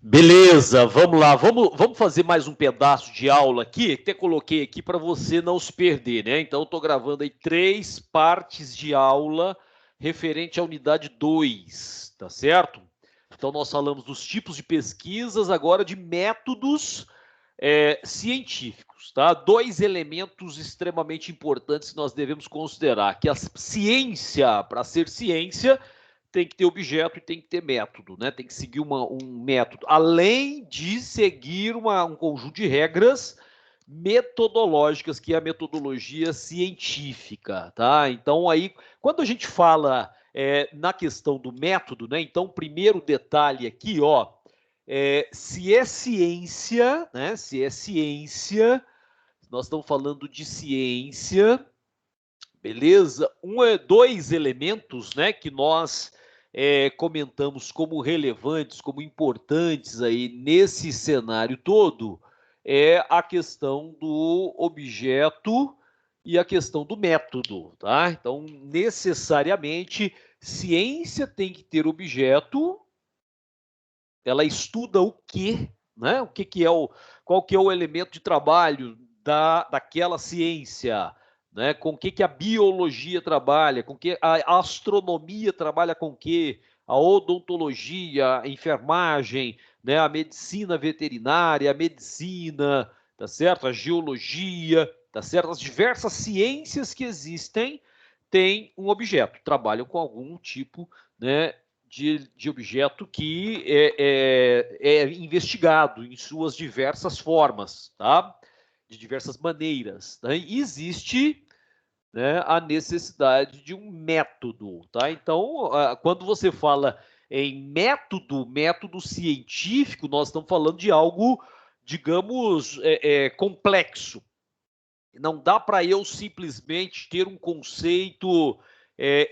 Beleza, vamos lá. Vamos fazer mais um pedaço de aula aqui. Até coloquei aqui para você não se perder, né? Então, eu estou gravando aí 3 partes de aula referente à unidade 2, tá certo? Então, nós falamos dos tipos de pesquisas, agora de métodos científicos, tá? 2 elementos extremamente importantes que nós devemos considerar, que a ciência, para ser ciência, tem que ter objeto e tem que ter método, né? Tem que seguir um método, além de seguir um conjunto de regras metodológicas, que é a metodologia científica, tá? Então, aí, quando a gente fala na questão do método, né? Então, primeiro detalhe aqui, ó, se é ciência, né? Se é ciência, nós estamos falando de ciência, beleza? Dois elementos, né, que nós comentamos como relevantes, como importantes aí nesse cenário todo, é a questão do objeto e a questão do método, tá? Então, necessariamente, ciência tem que ter objeto, ela estuda o quê, né? O que que é qual que é o elemento de trabalho daquela ciência, né? Com que a biologia trabalha, com que a astronomia trabalha com que, a odontologia, a enfermagem, né? A medicina veterinária, a medicina, tá certo? A geologia, tá certo? As diversas ciências que existem têm um objeto, trabalham com algum tipo, né, de objeto que é investigado em suas diversas formas, tá? De diversas maneiras. Tá? E existe, né, a necessidade de um método, tá? Então, quando você fala em método científico, nós estamos falando de algo, digamos, complexo. Não dá para eu simplesmente ter um conceito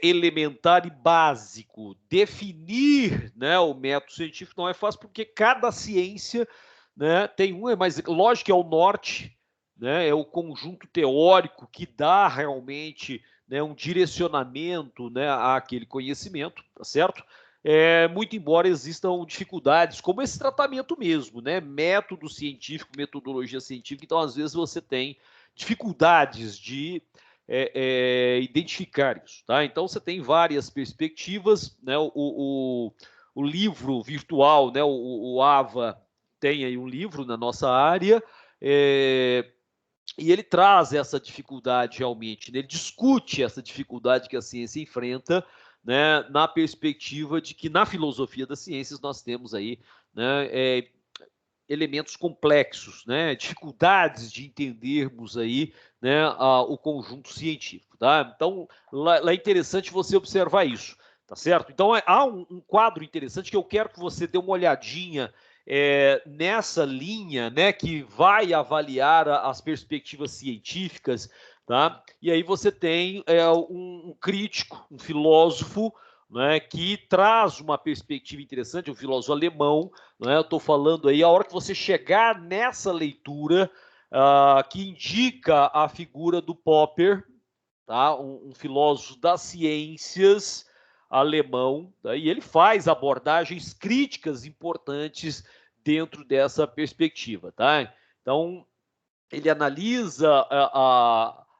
elementar e básico. Definir, né, o método científico não é fácil, porque cada ciência, né, tem mas lógico que é o norte, né, é o conjunto teórico que dá realmente, né, um direcionamento, né, àquele conhecimento, tá certo? Muito embora existam dificuldades, como esse tratamento mesmo, né? Método científico, metodologia científica, então às vezes você tem dificuldades de identificar isso, tá? Então você tem várias perspectivas, né? O livro virtual, né? O AVA tem aí um livro na nossa área, e ele traz essa dificuldade realmente, né? Ele discute essa dificuldade que a ciência enfrenta, né? Na perspectiva de que na filosofia das ciências nós temos aí, né? Elementos complexos, né? Dificuldades de entendermos aí, né, o conjunto científico, tá? Então, lá é interessante você observar isso, tá certo? Então, há um quadro interessante que eu quero que você dê uma olhadinha nessa linha, né, que vai avaliar as perspectivas científicas, tá? E aí você tem um crítico, um filósofo, né, que traz uma perspectiva interessante, um filósofo alemão, né? Eu estou falando aí, a hora que você chegar nessa leitura, que indica a figura do Popper, tá? Um filósofo das ciências alemão, tá? E ele faz abordagens críticas importantes dentro dessa perspectiva, tá? Então, ele analisa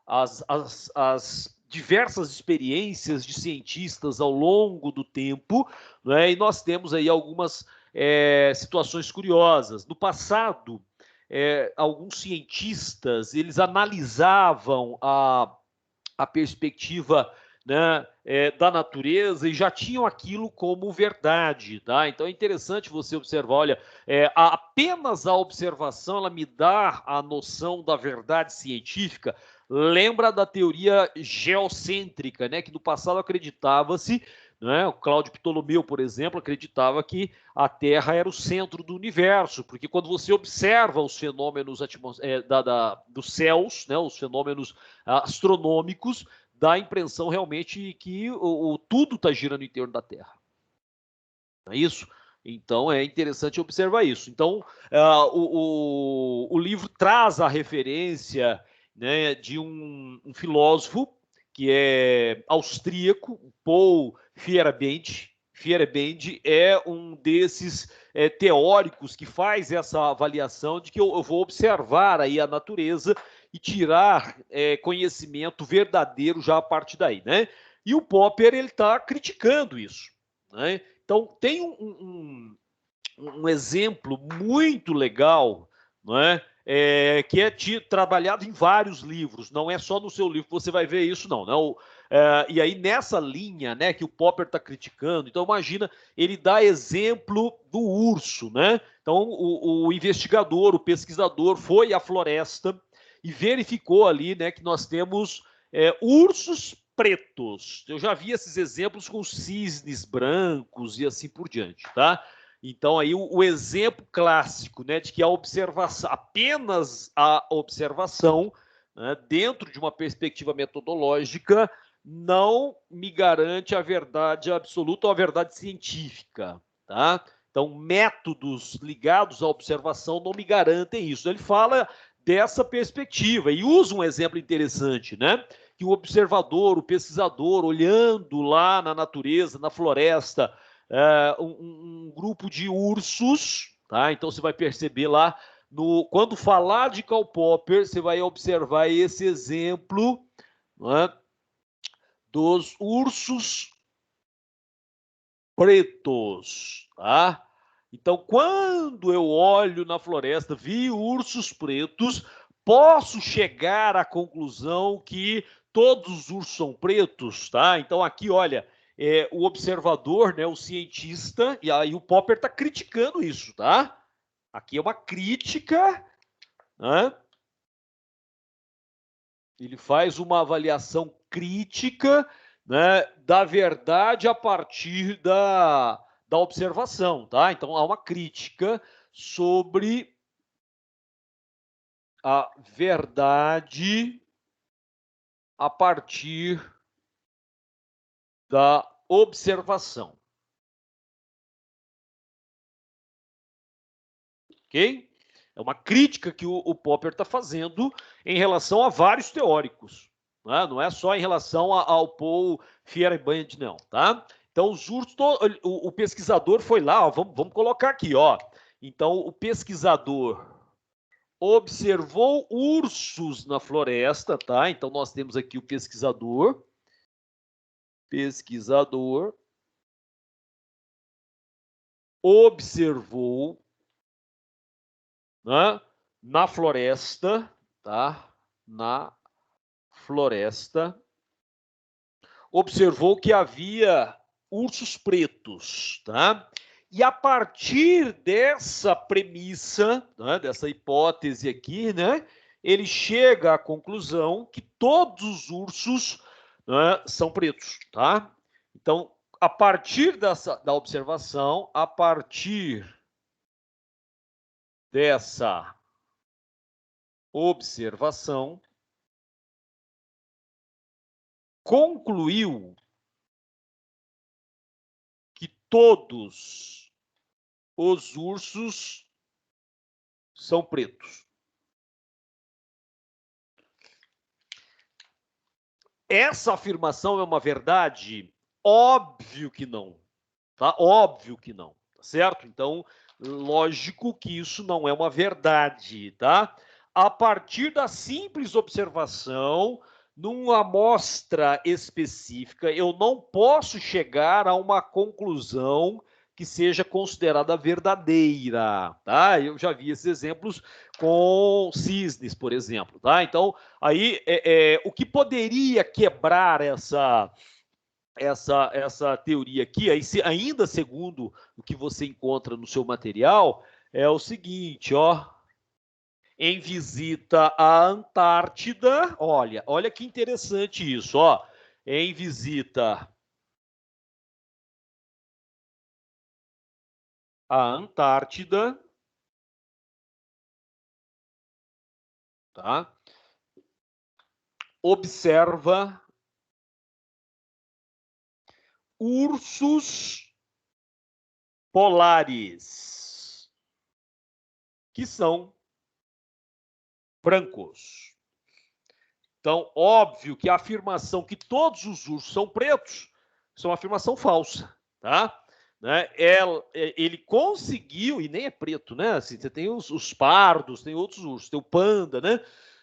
as diversas experiências de cientistas ao longo do tempo, né? E nós temos aí algumas situações curiosas. No passado, alguns cientistas eles analisavam a perspectiva, né, da natureza e já tinham aquilo como verdade, tá? Então é interessante você observar, olha, apenas a observação ela me dá a noção da verdade científica. Lembra da teoria geocêntrica, né? Que no passado acreditava-se, né? O Cláudio Ptolomeu, por exemplo, acreditava que a Terra era o centro do universo, porque quando você observa os fenômenos dos céus, né? Os fenômenos astronômicos, dá a impressão realmente que tudo está girando em torno da Terra. Não é isso? Então é interessante observar isso. Então o livro traz a referência, né, de um filósofo que é austríaco, Paul Feyerabend, Feyerabend é um desses teóricos que faz essa avaliação de que eu vou observar aí a natureza e tirar conhecimento verdadeiro já a partir daí, né? E o Popper, ele está criticando isso, né? Então, tem um exemplo muito legal, não é? Que é trabalhado em vários livros, não é só no seu livro que você vai ver isso, não. Não. E aí, nessa linha, né, que o Popper está criticando, então imagina, ele dá exemplo do urso, né? Então, o investigador, o pesquisador foi à floresta e verificou ali, né, que nós temos ursos pretos. Eu já vi esses exemplos com cisnes brancos e assim por diante, tá? Então, aí o exemplo clássico, né, de que a observação, apenas a observação, né, dentro de uma perspectiva metodológica, não me garante a verdade absoluta ou a verdade científica, tá? Então, métodos ligados à observação não me garantem isso. Ele fala dessa perspectiva e usa um exemplo interessante, né? Que o observador, o pesquisador, olhando lá na natureza, na floresta, um grupo de ursos, tá? Então você vai perceber lá, quando falar de Karl Popper, você vai observar esse exemplo, né, dos ursos pretos, tá? Então, quando eu olho na floresta, vi ursos pretos, posso chegar à conclusão que todos os ursos são pretos, tá? Então, aqui, olha, o observador, né, o cientista, e aí o Popper está criticando isso, tá? Aqui é uma crítica, né? Ele faz uma avaliação crítica, né, da verdade a partir da observação, tá? Então há uma crítica sobre a verdade a partir da observação. Ok? É uma crítica que o Popper está fazendo em relação a vários teóricos. Né? Não é só em relação ao Paul Feyerabend, não. Tá? Então, os ursos, o pesquisador foi lá, ó, vamos colocar aqui, ó. Então, o pesquisador observou ursos na floresta, tá? Então, nós temos aqui o pesquisador observou, né, na floresta, tá? Na floresta, observou que havia ursos pretos, tá? E a partir dessa premissa, né, dessa hipótese aqui, né, ele chega à conclusão que todos os ursos, né, são pretos, tá? Então, a partir da observação, a partir dessa observação, concluiu que todos os ursos são pretos. Essa afirmação é uma verdade? Óbvio que não, tá? Óbvio que não, tá certo? Então, lógico que isso não é uma verdade, tá? A partir da simples observação, numa amostra específica, eu não posso chegar a uma conclusão que seja considerada verdadeira, tá? Eu já vi esses exemplos com cisnes, por exemplo, tá? Então, aí, o que poderia quebrar essa teoria aqui, aí, ainda segundo o que você encontra no seu material, é o seguinte, ó. Em visita à Antártida, olha que interessante isso, ó. Em visita à Antártida, tá? Observa ursos polares, que são brancos. Então, óbvio que a afirmação que todos os ursos são pretos é uma afirmação falsa, tá? né, ele conseguiu, e nem é preto, né? Assim, você tem os pardos, tem outros ursos, tem o panda, né?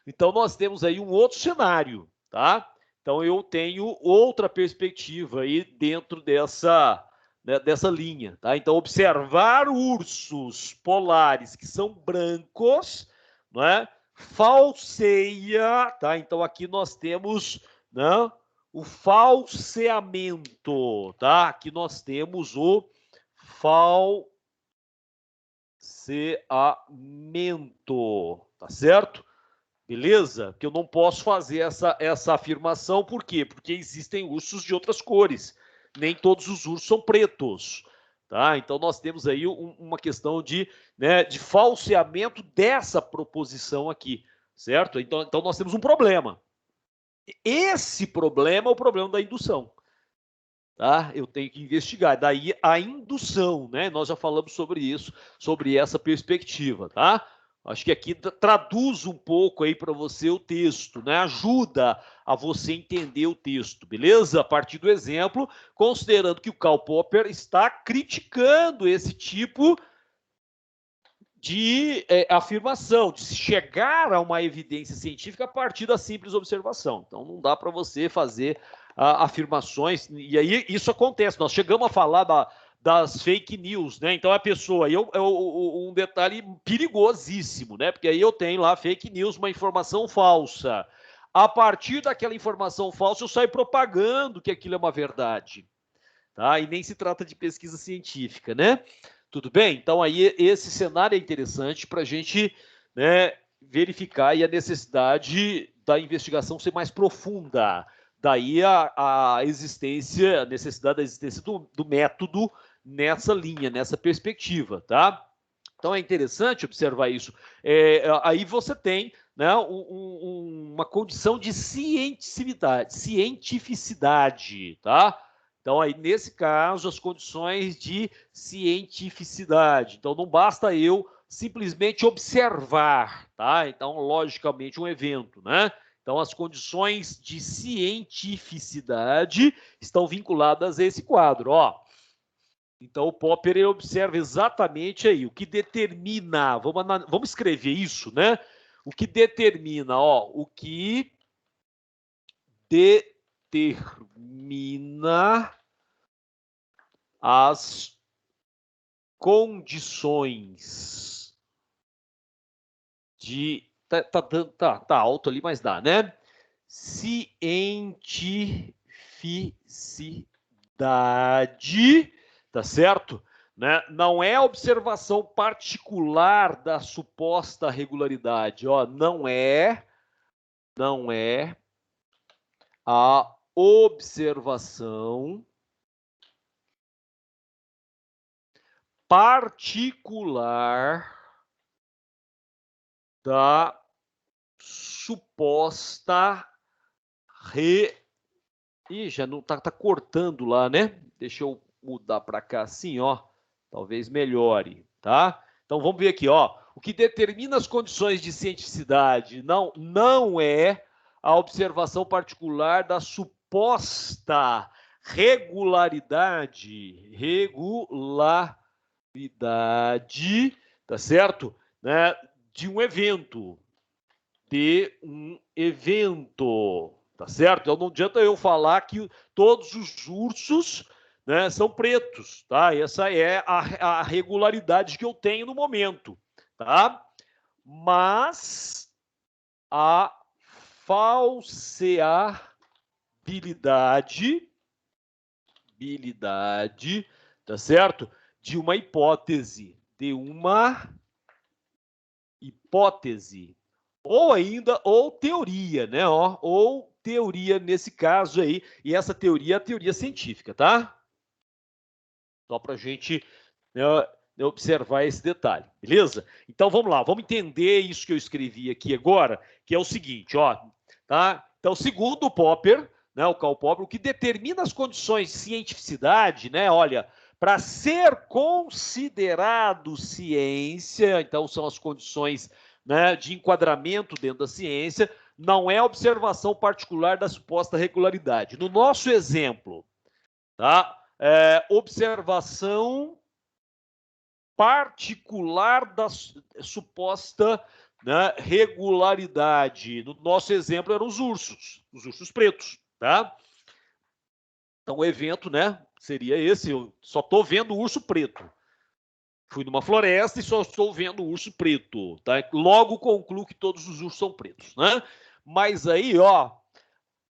Então nós temos aí um outro cenário, tá? Então eu tenho outra perspectiva aí dentro dessa, né, dessa linha, tá? Então observar ursos polares que são brancos, né? Falseia, tá? Então aqui nós temos, né, o falseamento, tá? Aqui nós temos o falseamento, tá certo? Beleza? Que eu não posso fazer essa afirmação, por quê? Porque existem ursos de outras cores. Nem todos os ursos são pretos. Tá? Então nós temos aí uma questão né, de falseamento dessa proposição aqui, certo? Então nós temos um problema. Esse problema é o problema da indução. Tá? Eu tenho que investigar. Daí a indução, né? Nós já falamos sobre isso, sobre essa perspectiva, tá? Acho que aqui traduz um pouco aí para você o texto, né? Ajuda a você entender o texto, beleza? A partir do exemplo, considerando que o Karl Popper está criticando esse tipo de afirmação, de se chegar a uma evidência científica a partir da simples observação. Então, não dá para você fazer afirmações, e aí isso acontece. Nós chegamos a falar das fake news, né? Então, a pessoa, um detalhe perigosíssimo, né? Porque aí eu tenho lá fake news, uma informação falsa. A partir daquela informação falsa, eu saio propagando que aquilo é uma verdade. Tá? E nem se trata de pesquisa científica, né? Tudo bem? Então, aí, esse cenário é interessante para a gente, né, verificar aí a necessidade da investigação ser mais profunda. Daí a existência, a necessidade da existência do método nessa linha, nessa perspectiva, tá? Então, é interessante observar isso. Aí você tem, né, uma condição de cientificidade, tá? Então, aí, nesse caso, as condições de cientificidade. Então, não basta eu simplesmente observar, tá? Então, logicamente, um evento, né? Então, as condições de cientificidade estão vinculadas a esse quadro, ó. Então, o Popper ele observa exatamente aí o que determina. Vamos escrever isso, né? O que determina, ó, o que determina as condições de. Tá alto ali, mas dá, né? Cientificidade, tá certo? Né? Não é a observação particular da suposta regularidade, ó, não é a observação particular da suposta Ih, já não tá cortando lá, né? Deixa eu mudar para cá assim, ó. Talvez melhore, tá? Então vamos ver aqui, ó. O que determina as condições de cientificidade não é a observação particular da suposta regularidade, tá certo? Né? De um evento, tá certo? Então não adianta eu falar que todos os ursos, né, são pretos, tá? Essa é a regularidade que eu tenho no momento, tá? Mas a falseabilidade, tá certo? De uma hipótese, ou teoria, né? Ou teoria nesse caso aí, e essa teoria é a teoria científica, tá? Só para a gente, né, observar esse detalhe, beleza? Então vamos lá, vamos entender isso que eu escrevi aqui agora, que é o seguinte, ó, tá? Então, segundo o Popper, né, o Karl Popper, o que determina as condições de cientificidade, né? Olha, para ser considerado ciência, então são as condições, né, de enquadramento dentro da ciência, não é observação particular da suposta regularidade. No nosso exemplo, tá? observação particular da suposta, né, regularidade. No nosso exemplo eram os ursos pretos, tá? Então o evento, né, seria esse, eu só estou vendo o urso preto. Fui numa floresta e só estou vendo o urso preto, tá? Logo concluo que todos os ursos são pretos, né? Mas aí, ó,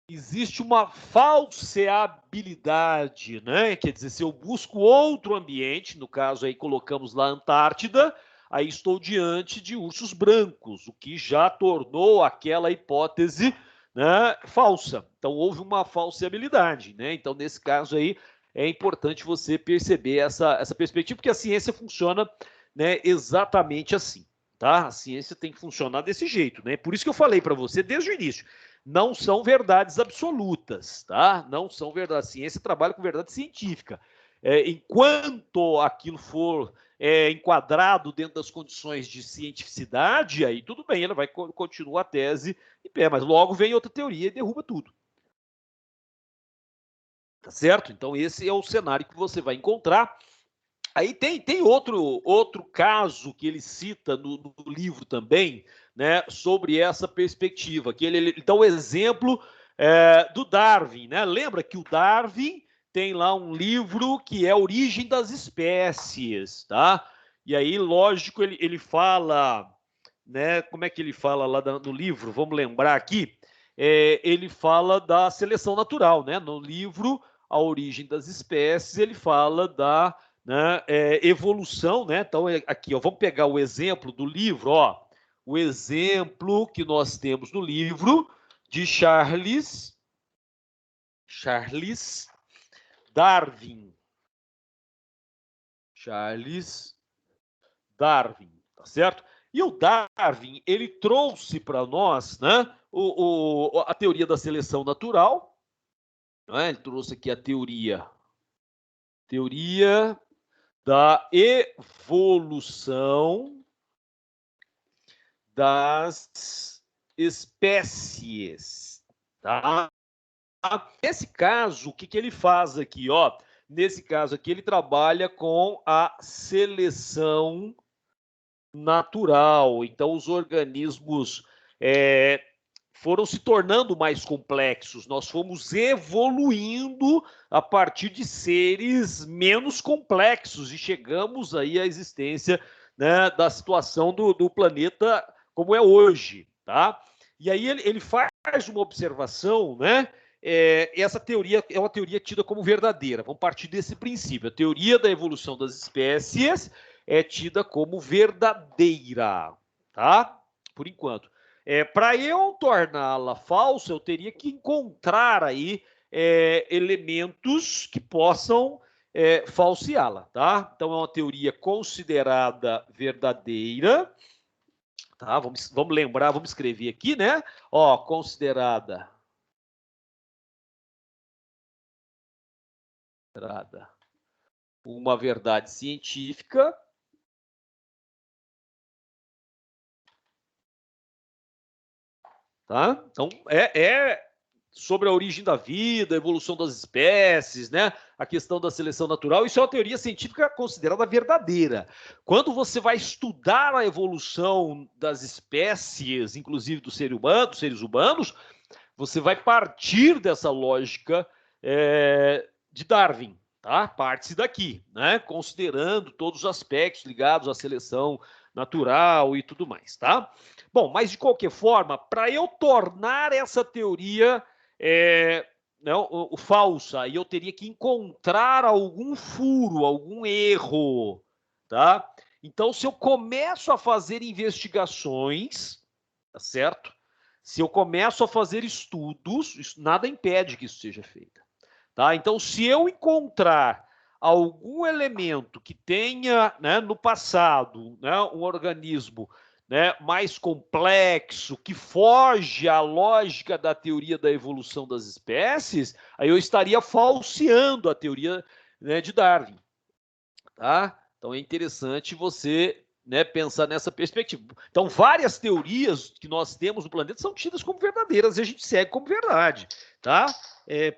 existe uma falseabilidade, né? Quer dizer, se eu busco outro ambiente, no caso aí colocamos lá a Antártida, aí estou diante de ursos brancos, o que já tornou aquela hipótese, né, falsa. Então houve uma falseabilidade, né? Então nesse caso aí é importante você perceber essa perspectiva, porque a ciência funciona, né, exatamente assim, tá? A ciência tem que funcionar desse jeito, né? Por isso que eu falei para você desde o início, não são verdades absolutas, tá? Não são verdades. A ciência trabalha com verdade científica. Enquanto aquilo for enquadrado dentro das condições de cientificidade, aí tudo bem, ela vai continuar a tese em pé, mas logo vem outra teoria e derruba tudo. Tá certo? Então esse é o cenário que você vai encontrar. Aí tem outro caso que ele cita no livro também, né, sobre essa perspectiva, que ele dá o exemplo do Darwin, né? Lembra que o Darwin tem lá um livro que é a Origem das Espécies, tá? E aí, lógico, ele fala, né? Como é que ele fala lá no livro? Vamos lembrar aqui. Ele fala da seleção natural, né? No livro A Origem das Espécies, ele fala da, né, evolução, né? Então, aqui, ó, vamos pegar o exemplo do livro, ó. O exemplo que nós temos no livro de Charles Darwin. Charles Darwin, tá certo? E o Darwin, ele trouxe para nós, né, a teoria da seleção natural, né? Ele trouxe aqui a teoria da evolução das espécies, tá? Nesse caso, o que ele faz aqui, ó? Nesse caso aqui, ele trabalha com a seleção natural. Então, os organismos foram se tornando mais complexos. Nós fomos evoluindo a partir de seres menos complexos e chegamos aí à existência, né, da situação do planeta como é hoje, tá? E aí ele faz uma observação, né? Essa teoria é uma teoria tida como verdadeira. Vamos partir desse princípio. A teoria da evolução das espécies é tida como verdadeira, tá? Por enquanto. Para eu torná-la falsa, eu teria que encontrar aí elementos que possam falseá-la, tá? Então, é uma teoria considerada verdadeira, tá? Vamos lembrar, vamos escrever aqui, né? Ó, considerada uma verdade científica. Tá? Então, sobre a origem da vida, a evolução das espécies, né? A questão da seleção natural, isso é uma teoria científica considerada verdadeira. Quando você vai estudar a evolução das espécies, inclusive dos seres humanos, você vai partir dessa lógica de Darwin, tá? Parte-se daqui, né? Considerando todos os aspectos ligados à seleção natural e tudo mais, tá? Bom, mas de qualquer forma, para eu tornar essa teoria não, falsa, eu teria que encontrar algum furo, algum erro, tá? Então, se eu começo a fazer investigações, tá certo? Se eu começo a fazer estudos, nada impede que isso seja feito, tá? Então, se eu encontrar algum elemento que tenha, né, no passado, né, um organismo, né, mais complexo, que foge à lógica da teoria da evolução das espécies, aí eu estaria falseando a teoria, né, de Darwin, tá? Então é interessante você, né, pensar nessa perspectiva. Então, várias teorias que nós temos no planeta são tidas como verdadeiras e a gente segue como verdade, tá?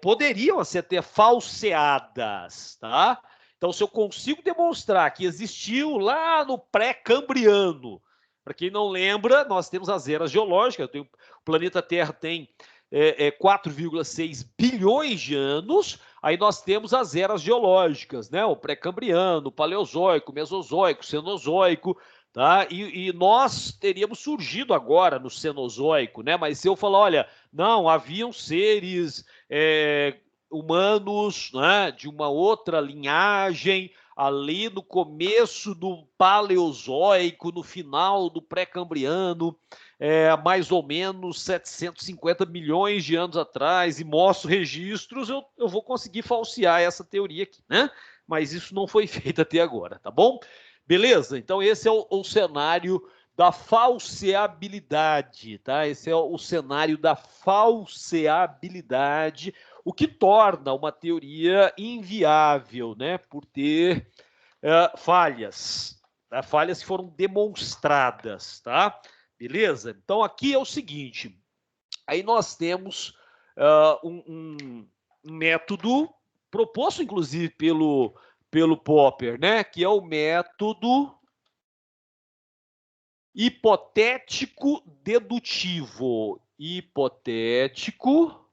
poderiam ser até falseadas, tá? Então, se eu consigo demonstrar que existiu lá no pré-cambriano, para quem não lembra, nós temos as eras geológicas, o planeta Terra tem 4,6 bilhões de anos, aí nós temos as eras geológicas, né? O pré-cambriano, o paleozoico, o mesozoico, o cenozoico, tá? E nós teríamos surgido agora no cenozoico, né? Mas se eu falar, olha, não, haviam seres humanos, né, de uma outra linhagem, ali no começo do paleozoico, no final do pré-cambriano, mais ou menos 750 milhões de anos atrás, e mostro registros, eu vou conseguir falsear essa teoria aqui, né? Mas isso não foi feito até agora, tá bom? Beleza? Então esse é o cenário da falseabilidade, tá? Esse é o cenário da falseabilidade, o que torna uma teoria inviável, né? Por ter falhas, tá? Falhas que foram demonstradas, tá? Beleza? Então aqui é o seguinte, aí nós temos um método proposto, inclusive, pelo Popper, né? Que é o método hipotético dedutivo. Hipotético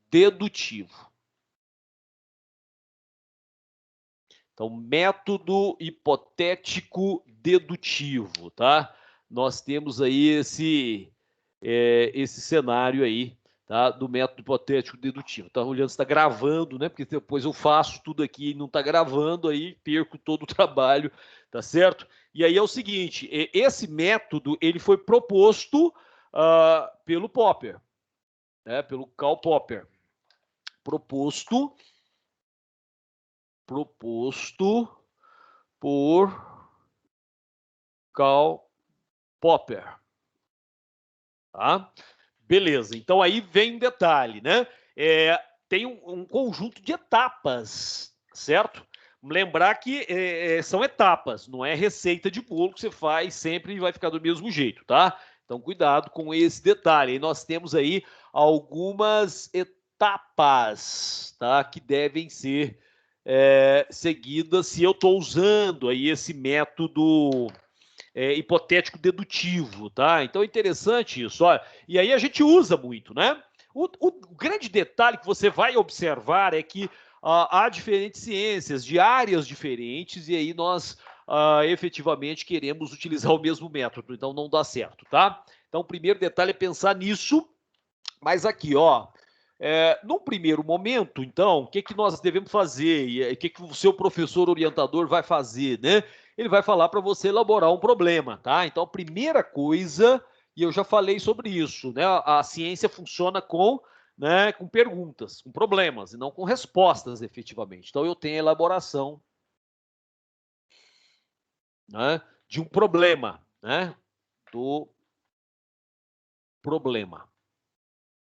dedutivo. Então, método hipotético dedutivo, tá? Nós temos aí esse cenário aí, tá? Do método hipotético dedutivo. Tá olhando se está gravando, né? Porque depois eu faço tudo aqui e não está gravando, aí perco todo o trabalho, tá certo? E aí é o seguinte, esse método ele foi proposto pelo Popper, né? Pelo Karl Popper. Proposto por Karl Popper. Tá? Beleza, então aí vem um detalhe, né? Tem um conjunto de etapas, certo? Lembrar que são etapas, não é receita de bolo que você faz sempre e vai ficar do mesmo jeito, tá? Então, cuidado com esse detalhe. E nós temos aí algumas etapas, tá? Que devem ser seguidas se eu estou usando aí esse método hipotético dedutivo, tá? Então é interessante isso, olha. E aí a gente usa muito, né? O grande detalhe que você vai observar é que há diferentes ciências, de áreas diferentes, e aí nós efetivamente queremos utilizar o mesmo método, então não dá certo, tá? Então o primeiro detalhe é pensar nisso, mas aqui, ó, num primeiro momento, então, o que nós devemos fazer? E o que o seu professor orientador vai fazer, né? Ele vai falar para você elaborar um problema, tá? Então, a primeira coisa, e eu já falei sobre isso, né? A ciência funciona com perguntas, com problemas, e não com respostas, efetivamente. Então, eu tenho a elaboração, né, de um problema, né? Do problema.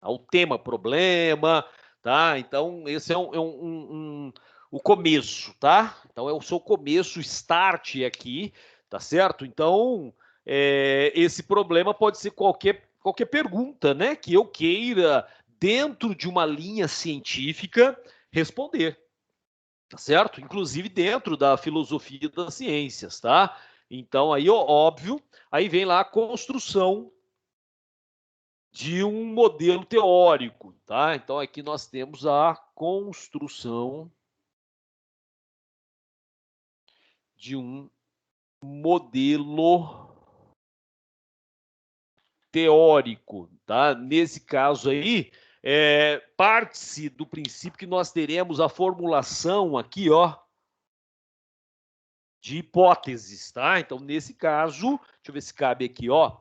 O tema problema, tá? Então, esse é o começo, tá? Então, é o seu começo, start aqui, tá certo? Então, esse problema pode ser qualquer pergunta, né? Que eu queira, dentro de uma linha científica, responder, tá certo? Inclusive dentro da filosofia das ciências, tá? Então, aí, óbvio, aí vem lá a construção de um modelo teórico, tá? Então aqui nós temos a construção de um modelo teórico, tá? Nesse caso aí, parte-se do princípio que nós teremos a formulação aqui, ó, de hipóteses, tá? Então nesse caso, deixa eu ver se cabe aqui, ó,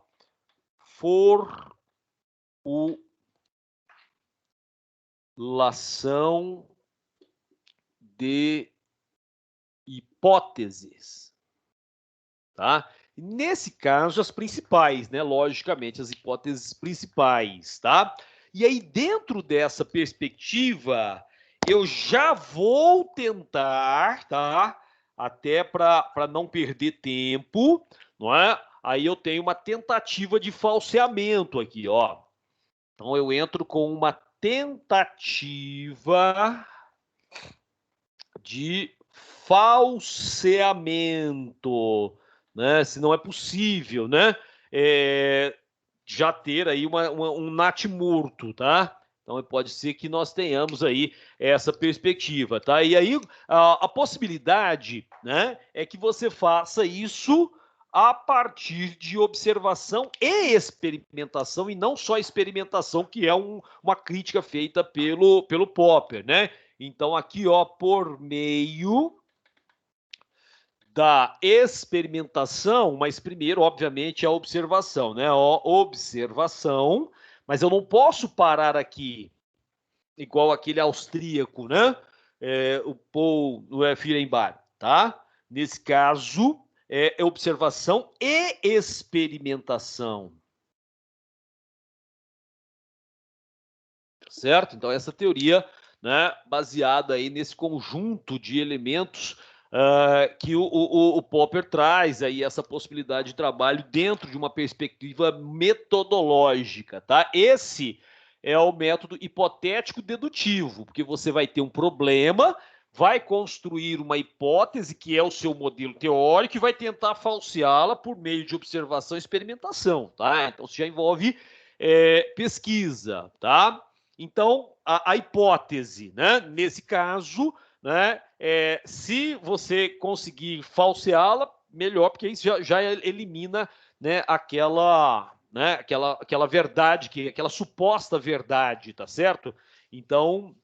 formulação de hipóteses, tá? Nesse caso, as principais, né? Logicamente, as hipóteses principais, tá? E aí, dentro dessa perspectiva, eu já vou tentar, tá? Até para não perder tempo, não é? Aí eu tenho uma tentativa de falseamento aqui, ó. Então, eu entro com uma tentativa de falseamento, né? Se não é possível, né? Já ter aí um NAT morto, tá? Então, pode ser que nós tenhamos aí essa perspectiva, tá? E aí, a possibilidade, né, é que você faça isso a partir de observação e experimentação, e não só experimentação, que é uma crítica feita pelo Popper, né? Então, aqui, ó, por meio da experimentação, mas primeiro, obviamente, a observação, né? Ó, observação, mas eu não posso parar aqui, igual aquele austríaco, né? O Paul Fehrenbach, tá? Nesse caso, é observação e experimentação. Certo? Então, essa teoria, né, baseada aí nesse conjunto de elementos que o Popper traz aí essa possibilidade de trabalho dentro de uma perspectiva metodológica, tá? Esse é o método hipotético dedutivo, porque você vai ter um problema, vai construir uma hipótese, que é o seu modelo teórico, e vai tentar falseá-la por meio de observação e experimentação, tá? Então, isso já envolve pesquisa, tá? Então, a hipótese, né, nesse caso, né, se você conseguir falseá-la, melhor, porque isso já elimina, né, aquela verdade, aquela suposta verdade, tá certo? Então,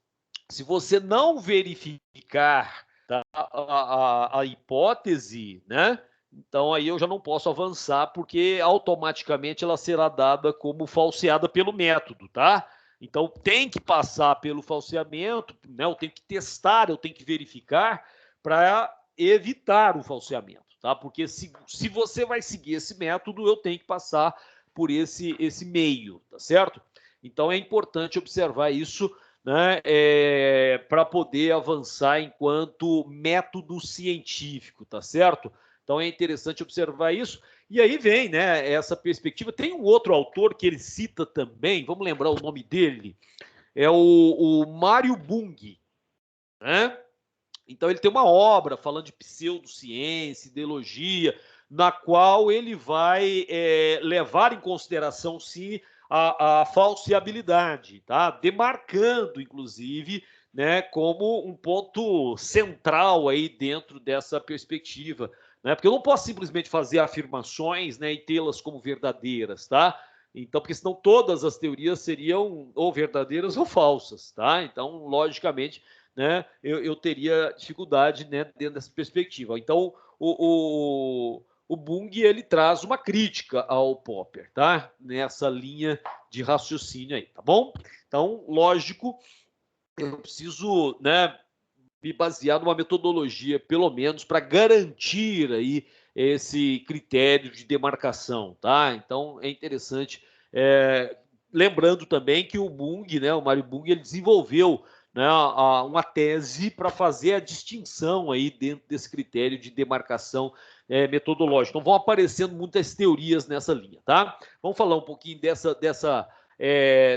se você não verificar, tá, a hipótese, né, então aí eu já não posso avançar, porque automaticamente ela será dada como falseada pelo método, tá? Então tem que passar pelo falseamento, né? Eu tenho que testar, eu tenho que verificar para evitar o falseamento, tá? Porque se você vai seguir esse método, eu tenho que passar por esse meio, tá certo? Então é importante observar isso, né, para poder avançar enquanto método científico, tá certo? Então é interessante observar isso. E aí vem, né, essa perspectiva. Tem um outro autor que ele cita também, vamos lembrar o nome dele, é o Mário Bung, né? Então ele tem uma obra falando de pseudociência, ideologia, na qual ele vai levar em consideração, sim, a falseabilidade, tá? Demarcando, inclusive, né, como um ponto central aí dentro dessa perspectiva, né? Porque eu não posso simplesmente fazer afirmações, né, e tê-las como verdadeiras, tá? Então, porque senão todas as teorias seriam ou verdadeiras ou falsas, tá? Então, logicamente, né, eu teria dificuldade, né, dentro dessa perspectiva. Então, o Bung, ele traz uma crítica ao Popper, tá? Nessa linha de raciocínio aí, tá bom? Então, lógico, eu preciso, né, me basear numa metodologia, pelo menos, para garantir aí esse critério de demarcação, tá? Então, é interessante. Lembrando também que o Bung, né, o Mário Bung, ele desenvolveu, né, uma tese para fazer a distinção aí dentro desse critério de demarcação metodológica. Então, vão aparecendo muitas teorias nessa linha, tá? Vamos falar um pouquinho dessa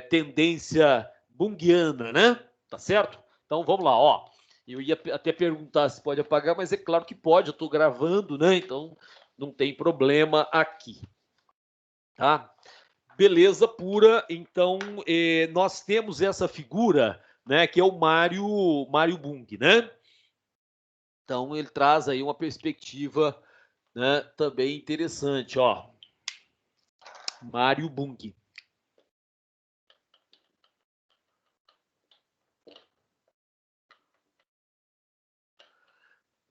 tendência bungiana, né? Tá certo? Então, vamos lá, ó. Eu ia até perguntar se pode apagar, mas é claro que pode, eu estou gravando, né? Então, não tem problema aqui, tá? Beleza pura, então nós temos essa figura, né, que é o Mário Bung, né? Então ele traz aí uma perspectiva, né, também interessante, ó. Mário Bung.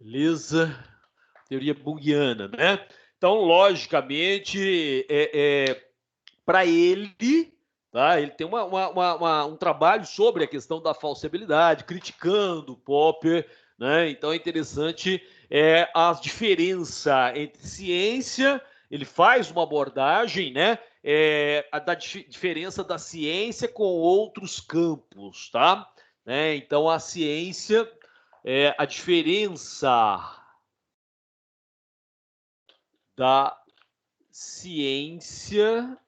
Beleza? Teoria bungiana, né? Então, logicamente, para ele, tá? Ele tem um trabalho sobre a questão da falsibilidade, criticando o Popper, né? Então é interessante a diferença entre ciência, ele faz uma abordagem, né? Da diferença da ciência com outros campos, tá? Né? Então a ciência, a diferença da ciência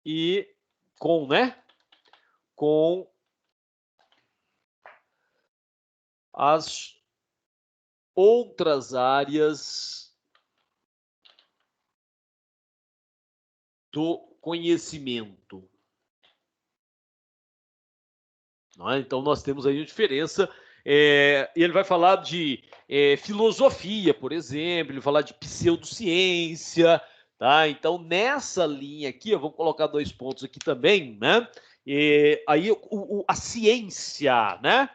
e com as outras áreas do conhecimento. Então, nós temos aí uma diferença. Ele vai falar de filosofia, por exemplo, ele vai falar de pseudociência, tá? Então, nessa linha aqui, vamos colocar 2 pontos aqui também, né? Aí, a ciência, né?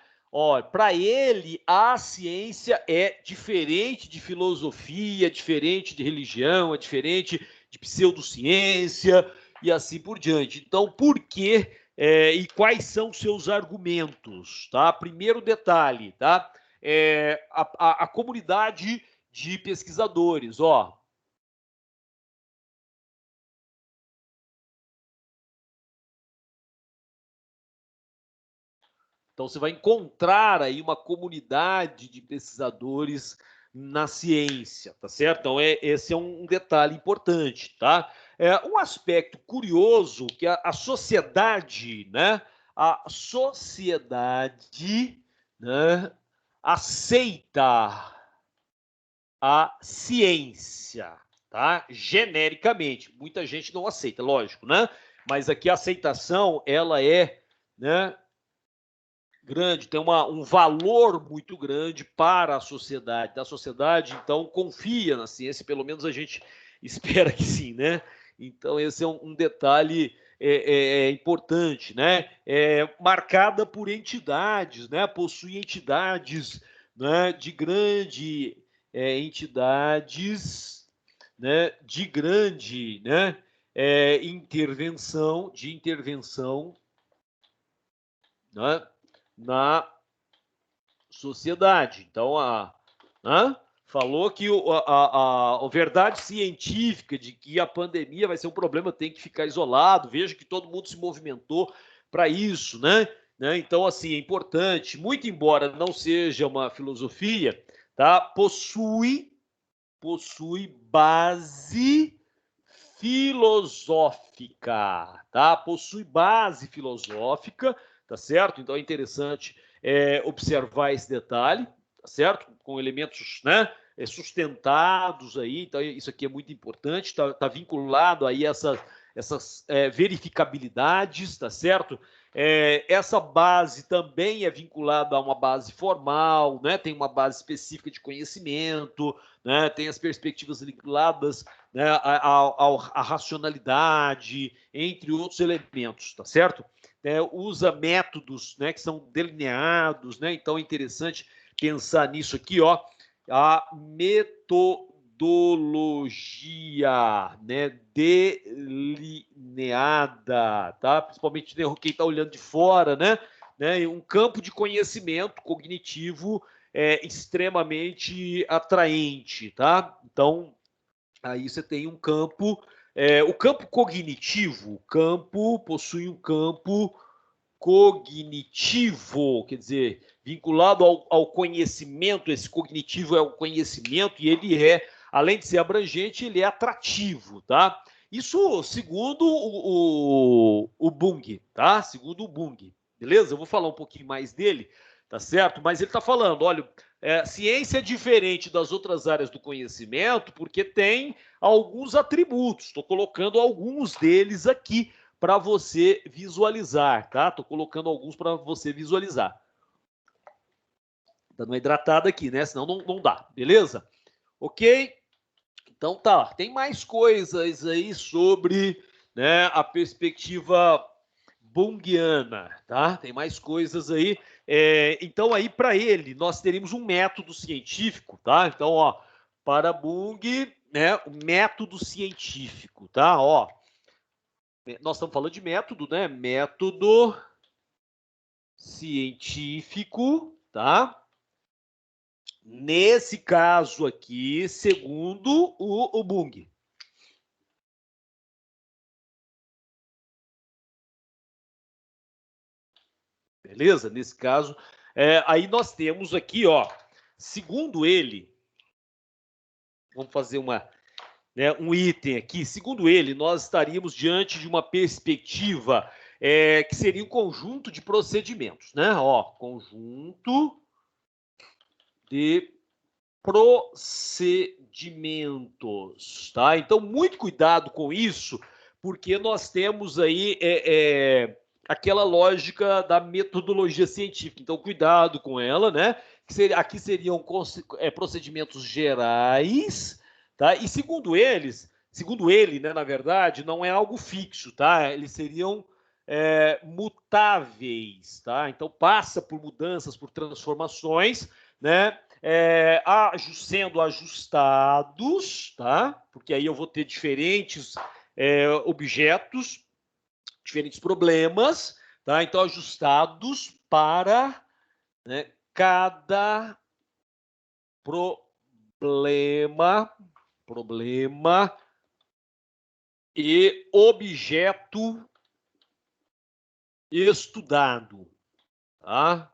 Para ele, a ciência é diferente de filosofia, é diferente de religião, é diferente de pseudociência e assim por diante. Então, por que e quais são seus argumentos, tá? Primeiro detalhe, tá? A comunidade de pesquisadores, Então, você vai encontrar aí uma comunidade de pesquisadores na ciência, tá certo? Então, esse é um detalhe importante, tá? Um aspecto curioso que a sociedade, né? A sociedade, né, aceita a ciência, tá? Genericamente. Muita gente não aceita, lógico, né? Mas aqui a aceitação, ela é, né, grande, tem um valor muito grande para a sociedade. A sociedade, então, confia na ciência, pelo menos a gente espera que sim, né? Então, esse é um detalhe importante, né? Marcada por entidades, né? Possui entidades, né? De grande entidades, né? De grande, né? Intervenção, né? Na sociedade. Então, falou que a verdade científica de que a pandemia vai ser um problema, tem que ficar isolado. Veja que todo mundo se movimentou para isso, né? Então, assim, é importante, muito embora não seja uma filosofia, tá? Possui base filosófica, tá? Possui base filosófica, tá certo? Então é interessante observar esse detalhe, tá certo? Com elementos, né, sustentados aí, então isso aqui é muito importante, tá vinculado aí a essas verificabilidades, tá certo? Essa base também é vinculada a uma base formal, né? Tem uma base específica de conhecimento, né? Tem as perspectivas vinculadas, né, a racionalidade, entre outros elementos, tá certo? Usa métodos, né, que são delineados, né? Então é interessante pensar nisso aqui, a metodologia, né, delineada, tá? Principalmente quem está olhando de fora, né? Um campo de conhecimento cognitivo extremamente atraente, tá? Então, aí você tem um campo, o campo cognitivo, possui um campo cognitivo, quer dizer, vinculado ao conhecimento. Esse cognitivo é o conhecimento e ele além de ser abrangente, ele é atrativo, tá? Isso segundo o Bung, tá? Segundo o Bung, beleza? Eu vou falar um pouquinho mais dele, tá certo? Mas ele está falando, olha, ciência é diferente das outras áreas do conhecimento porque tem alguns atributos. Estou colocando alguns deles aqui para você visualizar, tá? Estou colocando alguns para você visualizar. Dando uma hidratada aqui, né? Senão não dá, beleza? Ok? Então tá, tem mais coisas aí sobre, né, a perspectiva bungiana, tá? Tem mais coisas aí. Então aí para ele nós teríamos um método científico, tá? Então, para Bung, né, o método científico, tá? Nós estamos falando de método, né? Método científico, tá? Nesse caso aqui, segundo o Bung. Beleza? Nesse caso, aí nós temos aqui, segundo ele, vamos fazer um item aqui. Segundo ele, nós estaríamos diante de uma perspectiva que seria um conjunto de procedimentos, né? Ó, conjunto de procedimentos, tá? Então, muito cuidado com isso, porque nós temos aí aquela lógica da metodologia científica. Então, cuidado com ela, né? Aqui seriam procedimentos gerais, tá? E segundo ele, né, na verdade, não é algo fixo, tá? Eles seriam mutáveis, tá? Então, passa por mudanças, por transformações, né? Sendo ajustados, tá? Porque aí eu vou ter diferentes objetos, diferentes problemas, tá? Então, ajustados para, né, cada problema e objeto estudado, tá?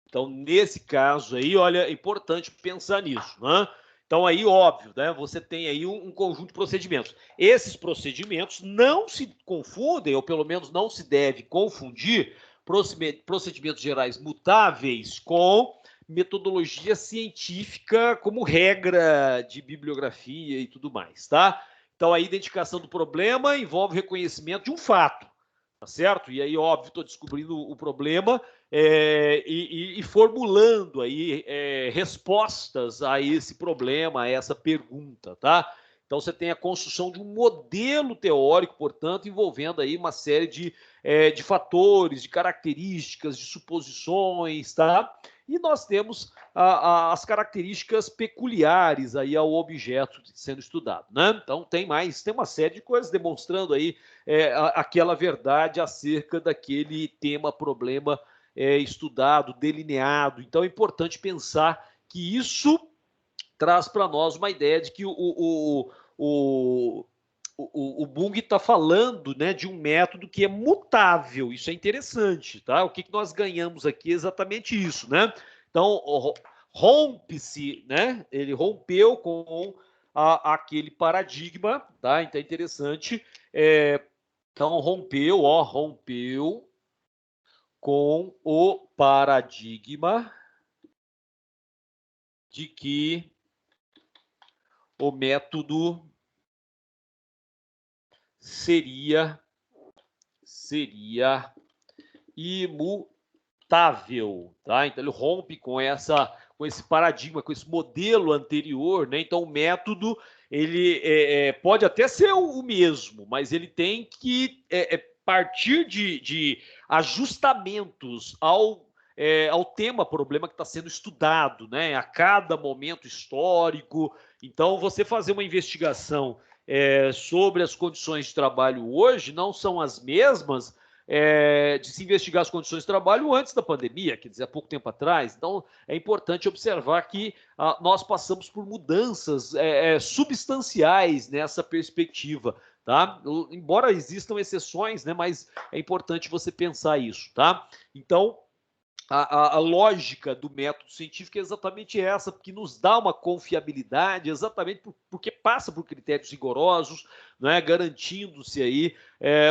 Então, nesse caso aí, olha, é importante pensar nisso, né? Então, aí, óbvio, né? Você tem aí um conjunto de procedimentos. Esses procedimentos não se confundem, ou pelo menos não se deve confundir, procedimentos gerais mutáveis com metodologia científica como regra de bibliografia e tudo mais, tá? Então, a identificação do problema envolve reconhecimento de um fato, tá certo? E aí, óbvio, estou descobrindo o problema e formulando aí respostas a esse problema, a essa pergunta, tá? Então, você tem a construção de um modelo teórico, portanto, envolvendo aí uma série de fatores, de características, de suposições, tá? E nós temos as características peculiares aí ao objeto sendo estudado, né? Então, tem uma série de coisas demonstrando aí aquela verdade acerca daquele tema, problema estudado, delineado. Então, é importante pensar que isso traz para nós uma ideia de que o Bung está falando, né, de um método que é mutável. Isso é interessante, tá? O que nós ganhamos aqui é exatamente isso, né? Então, rompe-se, né? Ele rompeu com aquele paradigma, tá? Então é interessante. Então, rompeu com o paradigma de que o método seria imutável, tá? Então ele rompe com esse paradigma, com esse modelo anterior, né? Então o método ele pode até ser o mesmo, mas ele tem que partir de ajustamentos ao tema, problema que está sendo estudado, né? A cada momento histórico. Então, você fazer uma investigação sobre as condições de trabalho hoje não são as mesmas de se investigar as condições de trabalho antes da pandemia, quer dizer, há pouco tempo atrás. Então, é importante observar que nós passamos por mudanças substanciais nessa perspectiva, tá? Embora existam exceções, né, mas é importante você pensar isso, tá? Então, a lógica do método científico é exatamente essa, que nos dá uma confiabilidade, exatamente porque passa por critérios rigorosos, né, garantindo-se aí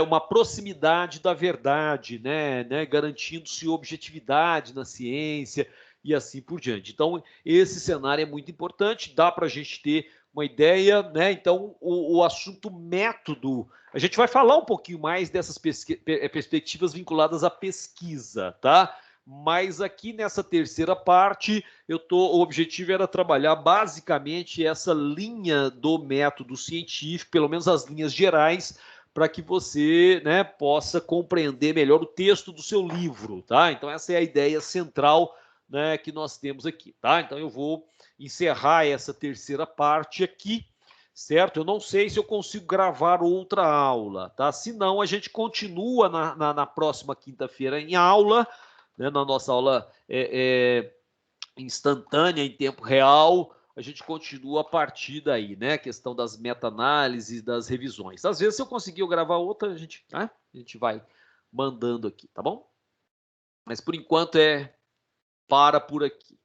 uma proximidade da verdade, né, garantindo-se objetividade na ciência e assim por diante. Então, esse cenário é muito importante, dá para a gente ter uma ideia, né? Então, o assunto método, a gente vai falar um pouquinho mais dessas perspectivas vinculadas à pesquisa, tá? Mas aqui nessa terceira parte, o objetivo era trabalhar basicamente essa linha do método científico, pelo menos as linhas gerais, para que você, né, possa compreender melhor o texto do seu livro, tá? Então essa é a ideia central, né, que nós temos aqui, tá? Então eu vou encerrar essa terceira parte aqui, certo? Eu não sei se eu consigo gravar outra aula, tá? Se não, a gente continua na próxima quinta-feira em aula, né, na nossa aula instantânea, em tempo real, a gente continua a partir daí, né? A questão das meta-análises, das revisões. Às vezes, se eu conseguir gravar outra, a gente vai mandando aqui, tá bom? Mas por enquanto para por aqui,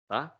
tá?